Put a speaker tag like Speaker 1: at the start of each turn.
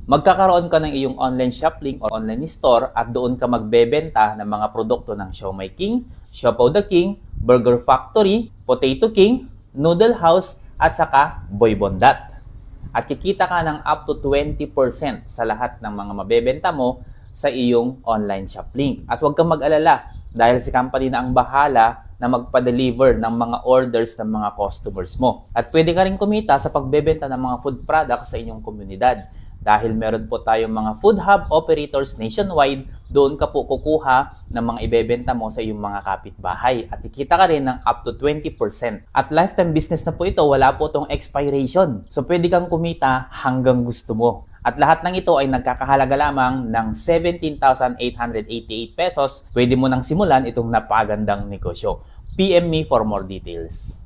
Speaker 1: Magkakaroon ka ng iyong online shop link o online store at doon ka magbebenta ng mga produkto ng Siomai King, Siopaw the King, Burger Factory, Potato King, Noodle House, at saka Boy Bondat. At kikita ka ng up to 20% sa lahat ng mga mabebenta mo sa iyong online shop link. At huwag kang mag-alala dahil si company na ang bahala na magpa-deliver ng mga orders ng mga customers mo. At pwede ka rin kumita sa pagbebenta ng mga food products sa inyong komunidad. Dahil meron po tayong mga food hub operators nationwide, doon ka po kukuha ng mga ibebenta mo sa iyong mga kapitbahay. At kikita ka rin ng up to 20%. At lifetime business na po ito, wala po itong expiration. So pwede kang kumita hanggang gusto mo. At lahat ng ito ay nagkakahalaga lamang ng 17,888 pesos. Pwede mo nang simulan itong napagandang negosyo. PM me for more details.